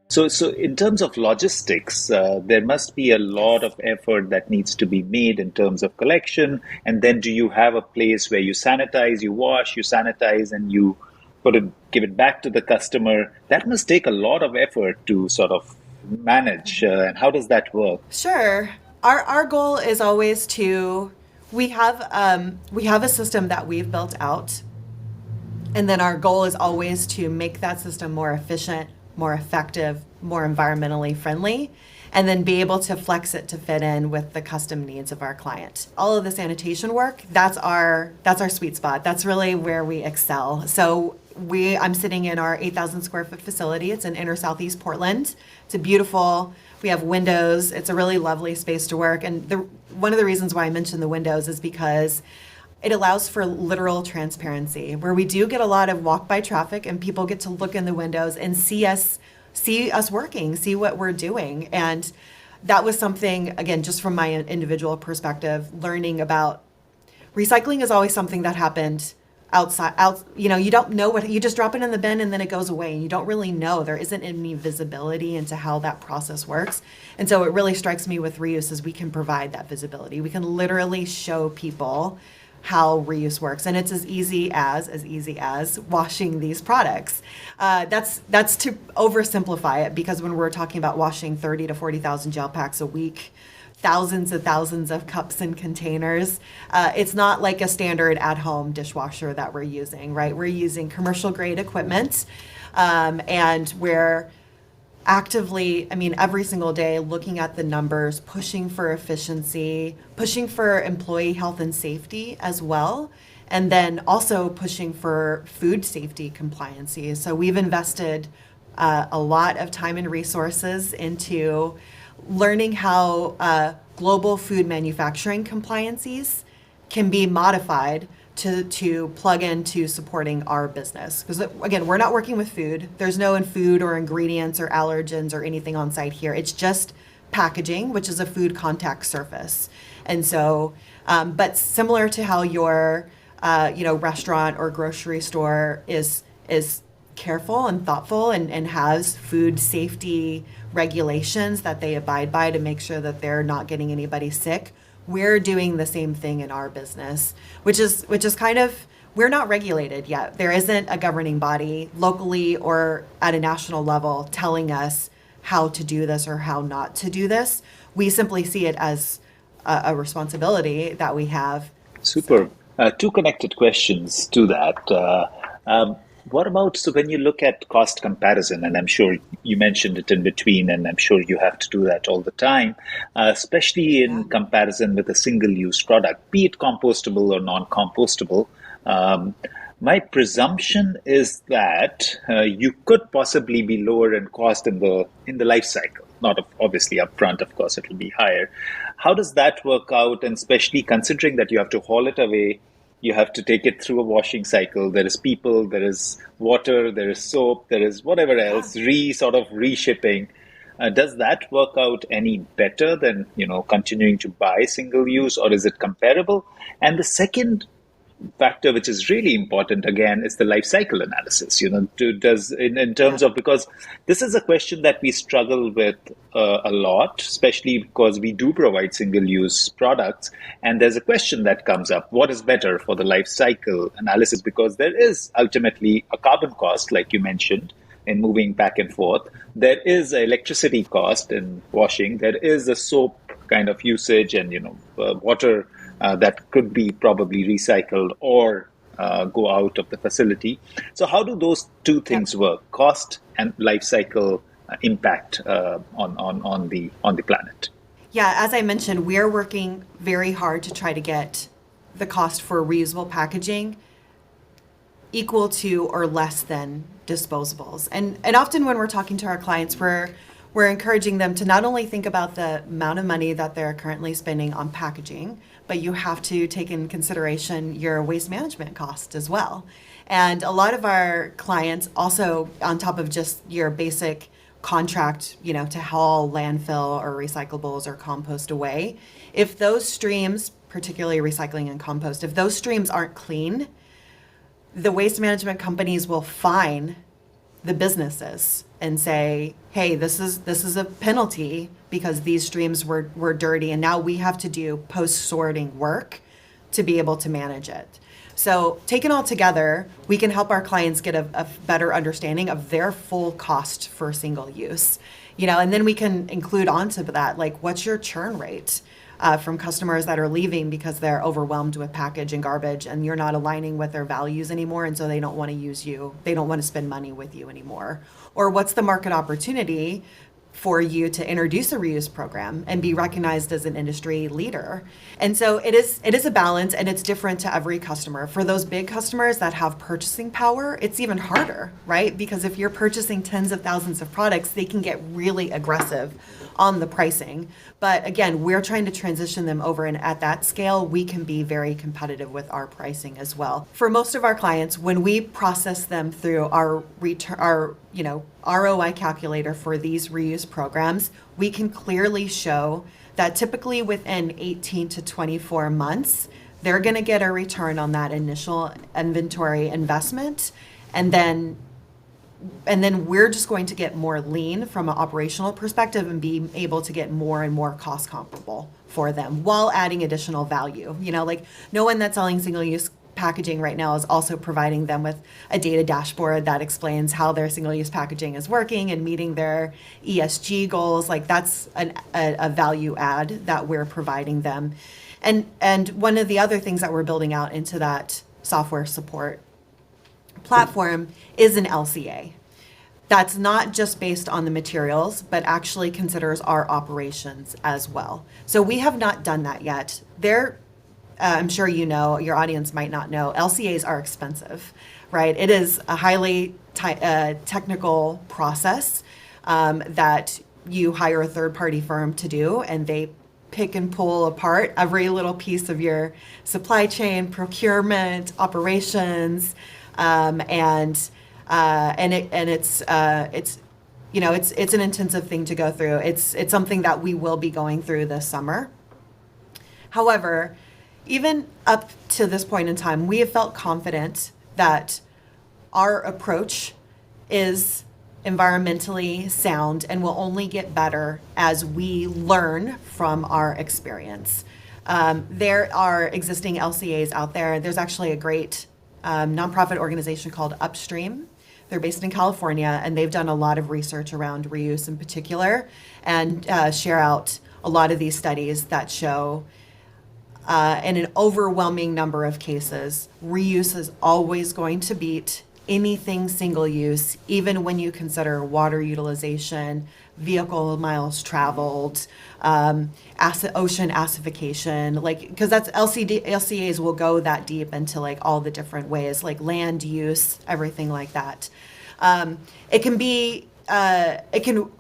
So in terms of logistics, there must be a lot of effort that needs to be made in terms of collection. And then do you have a place where you sanitize, you wash, you sanitize, and you give it back to the customer? That must take a lot of effort to sort of manage. And how does that work? Sure. Our goal is always we have a system that we've built out, and then our goal is always to make that system more efficient, more effective, more environmentally friendly, and then be able to flex it to fit in with the custom needs of our client. All of the sanitation work, that's our sweet spot. That's really where we excel. So I'm sitting in our 8,000 square foot facility. It's in inner Southeast Portland. It's we have windows. It's a really lovely space to work. And one of the reasons why I mentioned the windows is because it allows for literal transparency, where we do get a lot of walk-by traffic and people get to look in the windows and see us working, see what we're doing. And that was something, again, just from my individual perspective, learning about recycling is always something that happened you don't know you just drop it in the bin and then it goes away and you don't really know. There isn't any visibility into how that process works. And so it really strikes me with reuse is we can provide that visibility. We can literally show people how reuse works, and it's as easy as washing these products. That's to oversimplify it, because when we're talking about washing 30 to 40,000 gel packs a week, thousands of cups and containers, it's not like a standard at-home dishwasher that we're using, right? We're using commercial grade equipment, and we're actively, every single day looking at the numbers, pushing for efficiency, pushing for employee health and safety as well, and then also pushing for food safety compliancy. So we've invested a lot of time and resources into learning how global food manufacturing compliances can be modified to plug into supporting our business. Because again, we're not working with food. There's no food or ingredients or allergens or anything on site here. It's just packaging, which is a food contact surface. And so, but similar to how your restaurant or grocery store is careful and thoughtful and has food safety regulations that they abide by to make sure that they're not getting anybody sick, we're doing the same thing in our business, which is kind of, we're not regulated yet. There isn't a governing body locally or at a national level telling us how to do this or how not to do this. We simply see it as a responsibility that we have. Super. Two connected questions to that. What about, so when you look at cost comparison, and I'm sure you mentioned it in between, and I'm sure you have to do that all the time, especially in comparison with a single-use product, be it compostable or non-compostable, my presumption is that you could possibly be lower in cost in the life cycle. Not obviously upfront, of course, it will be higher. How does that work out? And especially considering that you have to haul it away, you have to take it through a washing cycle. There is people, there is water, there is soap, there is whatever else, reshipping. Does that work out any better than continuing to buy single use, or is it comparable? And the second factor which is really important again is the life cycle analysis. In terms Yeah. of, because this is a question that we struggle with a lot, especially because we do provide single use products, and there's a question that comes up: what is better for the life cycle analysis? Because there is ultimately a carbon cost, like you mentioned, in moving back and forth. There is an electricity cost in washing. There is a soap kind of usage, and water that could be probably recycled or go out of the facility. So how do those two Yep. things work? Cost and life cycle impact on the planet. Yeah, as I mentioned, we're working very hard to try to get the cost for reusable packaging equal to or less than disposables. And often when we're talking to our clients, we're encouraging them to not only think about the amount of money that they're currently spending on packaging, but you have to take in consideration your waste management cost as well. And a lot of our clients also, on top of just your basic contract, to haul landfill or recyclables or compost away, if those streams, particularly recycling and compost, if those streams aren't clean, the waste management companies will fine the businesses and say, hey, this is a penalty because these streams were dirty, and now we have to do post-sorting work to be able to manage it. So taken all together, we can help our clients get a better understanding of their full cost for single use. And then we can include onto that, like, what's your churn rate from customers that are leaving because they're overwhelmed with package and garbage, and you're not aligning with their values anymore, and so they don't want to use you. They don't want to spend money with you anymore. Or what's the market opportunity for you to introduce a reuse program and be recognized as an industry leader? And so it is a balance, and it's different to every customer. For those big customers that have purchasing power, it's even harder, right? Because if you're purchasing tens of thousands of products, they can get really aggressive on the pricing. But again, we're trying to transition them over, and at that scale, we can be very competitive with our pricing as well. For most of our clients, when we process them through our ROI calculator for these reuse programs, we can clearly show that typically within 18 to 24 months, they're going to get a return on that initial inventory investment, and then we're just going to get more lean from an operational perspective and be able to get more and more cost comparable for them while adding additional value. Like, no one that's selling single-use packaging right now is also providing them with a data dashboard that explains how their single-use packaging is working and meeting their ESG goals. Like, that's a value add that we're providing them. And one of the other things that we're building out into that software support platform is an LCA. That's not just based on the materials, but actually considers our operations as well. So we have not done that yet. I'm sure your audience might not know, LCAs are expensive, right? It is a highly technical process that you hire a third-party firm to do, and they pick and pull apart every little piece of your supply chain, procurement, operations, and it's an intensive thing to go through. It's something that we will be going through this summer. However, even up to this point in time, we have felt confident that our approach is environmentally sound and will only get better as we learn from our experience. There are existing LCAs out there. There's actually a great nonprofit organization called Upstream. They're based in California, and they've done a lot of research around reuse in particular, and share out a lot of these studies that show in an overwhelming number of cases, reuse is always going to beat anything single use, even when you consider water utilization, vehicle miles traveled, ocean acidification, because that's LCAs will go that deep into like all the different ways, like land use, everything like that. It can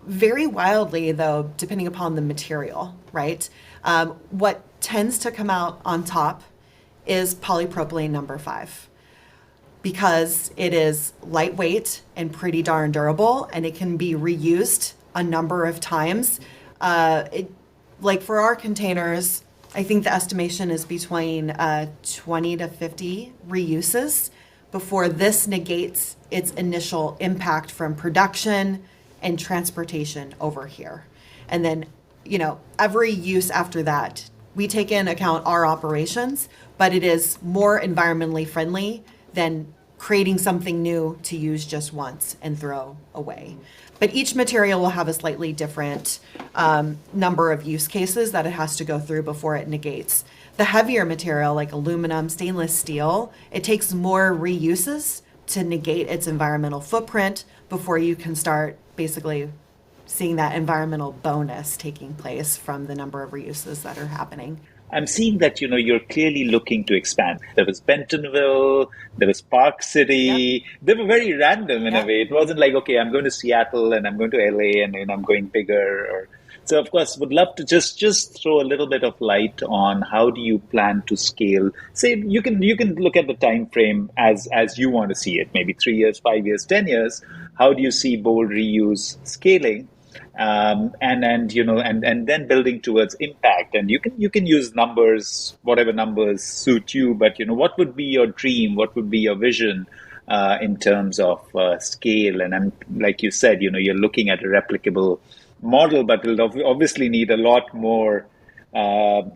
vary wildly though, depending upon the material, right? What tends to come out on top is polypropylene number 5. Because it is lightweight and pretty darn durable, and it can be reused a number of times. Like for our containers, I think the estimation is between 20 to 50 reuses before this negates its initial impact from production and transportation over here. And then, every use after that, we take into account our operations, but it is more environmentally friendly than creating something new to use just once and throw away. But each material will have a slightly different number of use cases that it has to go through before it negates. The heavier material, like aluminum, stainless steel, it takes more reuses to negate its environmental footprint before you can start basically seeing that environmental bonus taking place from the number of reuses that are happening. I'm seeing that, you're clearly looking to expand. There was Bentonville, there was Park City. Yep. They were very random in a Yep. way. It wasn't like, okay, I'm going to Seattle and I'm going to LA and I'm going bigger. So, of course, would love to just throw a little bit of light on how do you plan to scale. Say you can look at the time frame as you want to see it, maybe 3 years, 5 years, 10 years. How do you see bold reuse scaling? And then building towards impact. And you can use numbers, whatever numbers suit you. But what would be your dream? What would be your vision in terms of scale? And like you said, you're looking at a replicable model, but will obviously need a lot more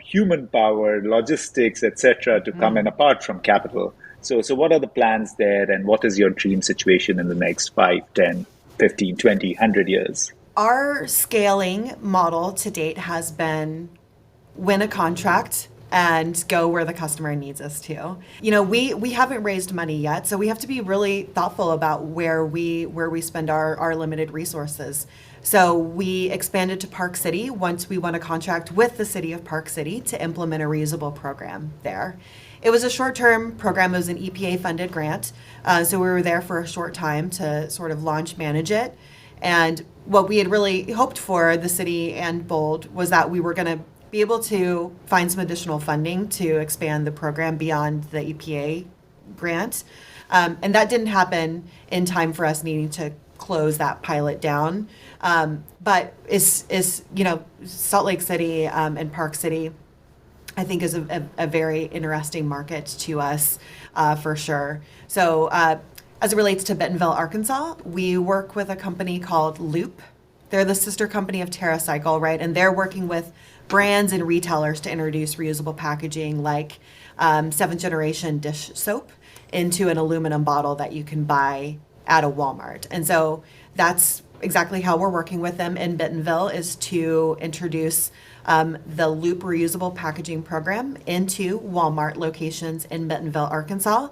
human power, logistics, etc., to come in apart from capital. So what are the plans there, and what is your dream situation in the next 5, 10, 15, 20, 100 years? Our scaling model to date has been win a contract and go where the customer needs us to. We haven't raised money yet, so we have to be really thoughtful about where we spend our limited resources. So we expanded to Park City once we won a contract with the city of Park City to implement a reusable program there. It was a short-term program. It was an EPA-funded grant, so we were there for a short time to sort of launch, manage it. And what we had really hoped for, the city and Bold, was that we were going to be able to find some additional funding to expand the program beyond the EPA grant. And that didn't happen in time for us needing to close that pilot down. But Salt Lake City and Park City, I think, is a very interesting market to us for sure. So as it relates to Bentonville, Arkansas, we work with a company called Loop. They're the sister company of TerraCycle, right? And they're working with brands and retailers to introduce reusable packaging like 7th generation dish soap into an aluminum bottle that you can buy at a Walmart. And so that's exactly how we're working with them in Bentonville, is to introduce the Loop reusable packaging program into Walmart locations in Bentonville, Arkansas.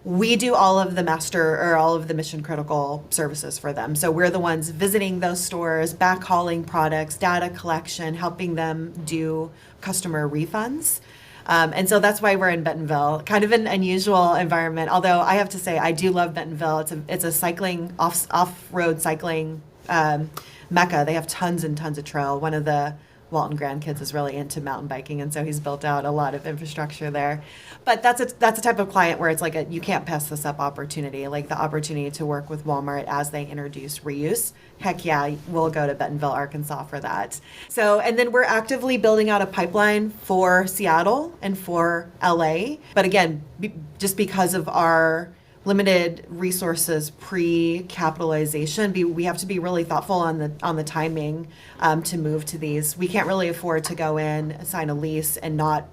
We do all of the mission critical services for them. So we're the ones visiting those stores, backhauling products, data collection, helping them do customer refunds. And so that's why we're in Bentonville, kind of an unusual environment. Although I have to say, I do love Bentonville. It's a cycling, off-road cycling mecca. They have tons and tons of trail. One of the Walton grandkids is really into mountain biking, and so he's built out a lot of infrastructure there. But that's a type of client where it's like you can't pass this up opportunity, like the opportunity to work with Walmart as they introduce reuse. Heck yeah, we'll go to Bentonville, Arkansas for that. So, and then we're actively building out a pipeline for Seattle and for LA. But again, just because of our limited resources pre-capitalization, we have to be really thoughtful on the timing to move to these. We can't really afford to go in, sign a lease, and not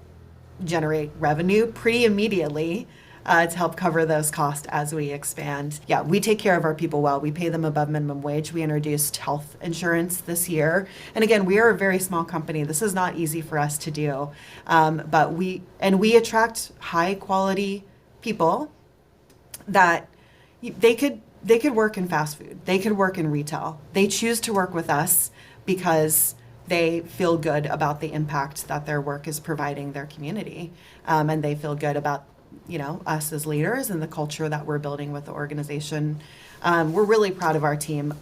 generate revenue pretty immediately to help cover those costs as we expand. Yeah, we take care of our people well. We pay them above minimum wage. We introduced health insurance this year. And again, we are a very small company. This is not easy for us to do. But we attract high quality people that they could work in fast food. They could work in retail. They choose to work with us because they feel good about the impact that their work is providing their community. And they feel good about, us as leaders and the culture that we're building with the organization. We're really proud of our team.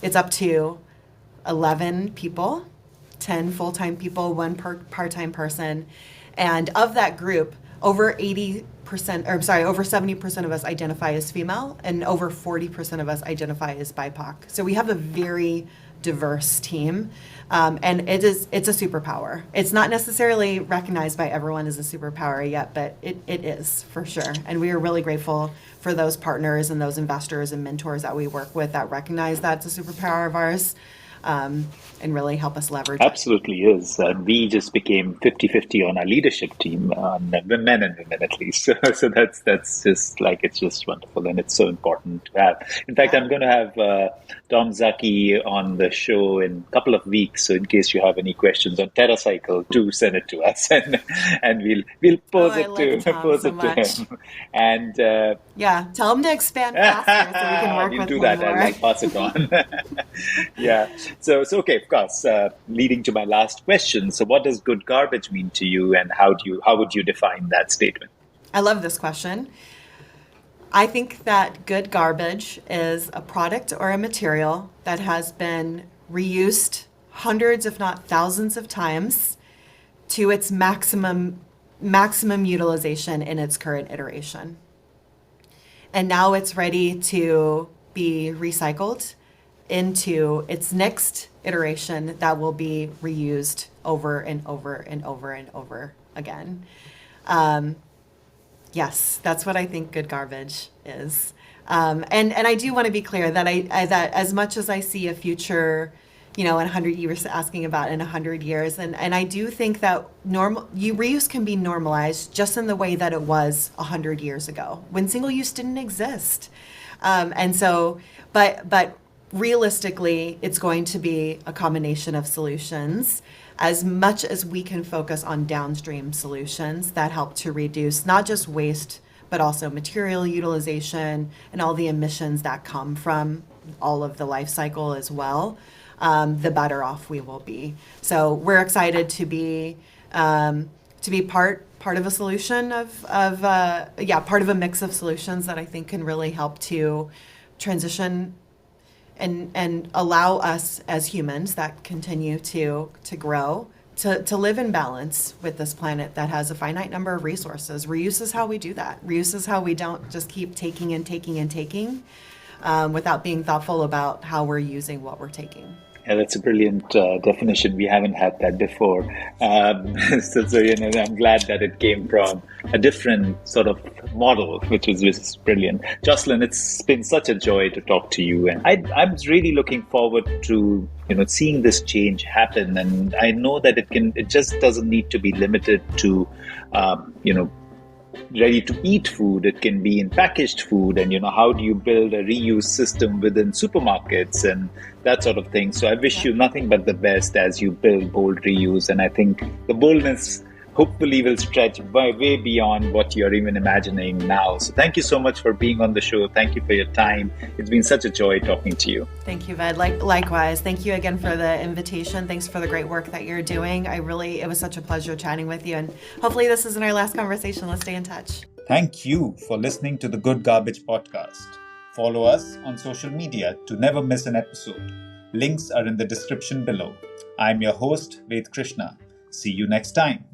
It's up to 11 people, 10 full-time people, 1 part-time person. And of that group, over 70% of us identify as female, and over 40% of us identify as BIPOC. So we have a very diverse team. And it's a superpower. It's not necessarily recognized by everyone as a superpower yet, but it is for sure. And we are really grateful for those partners and those investors and mentors that we work with that recognize that's a superpower of ours, and really help us leverage it. Absolutely is. And we just became 50-50 on our leadership team, men and women at least. So that's just like, it's just wonderful. And it's so important to have. In fact, I'm going to have Tom Zaki on the show in a couple of weeks. So in case you have any questions on TerraCycle, do send it to us, and we'll pose to him. And yeah, tell him to expand faster so we can work you'll with do him that. more. I'll pass it on. Yeah. So okay, of course. Leading to my last question. So, what does good garbage mean to you, and how would you define that statement? I love this question. I think that good garbage is a product or a material that has been reused hundreds, if not thousands of times to its maximum utilization in its current iteration. And now it's ready to be recycled into its next iteration that will be reused over and over and over and over again. Yes, that's what I think good garbage is. And I do want to be clear that that as much as I see a future, in 100 years, asking about in 100 years, and I do think that reuse can be normalized just in the way that it was 100 years ago when single use didn't exist. And so, but realistically, it's going to be a combination of solutions, as much as we can focus on downstream solutions that help to reduce not just waste, but also material utilization and all the emissions that come from all of the life cycle as well, the better off we will be. So we're excited to be part of a solution part of a mix of solutions that I think can really help to transition and allow us as humans that continue to grow to live in balance with this planet that has a finite number of resources. Reuse is how we do that. Reuse is how we don't just keep taking and taking and taking without being thoughtful about how we're using what we're taking. Yeah, that's a brilliant definition. We haven't had that before. So I'm glad that it came from a different sort of model, which is brilliant. Jocelyn, it's been such a joy to talk to you, and I'm really looking forward to seeing this change happen. And I know that it just doesn't need to be limited to ready to eat food. It can be in packaged food, and how do you build a reuse system within supermarkets and that sort of thing. So I wish you nothing but the best as you build bold reuse, and I think the boldness hopefully will stretch way beyond what you're even imagining now. So thank you so much for being on the show. Thank you for your time. It's been such a joy talking to you. Thank you, Ved. Likewise. Thank you again for the invitation. Thanks for the great work that you're doing. It was such a pleasure chatting with you. And hopefully this isn't our last conversation. Let's stay in touch. Thank you for listening to the Good Garbage podcast. Follow us on social media to never miss an episode. Links are in the description below. I'm your host, Ved Krishna. See you next time.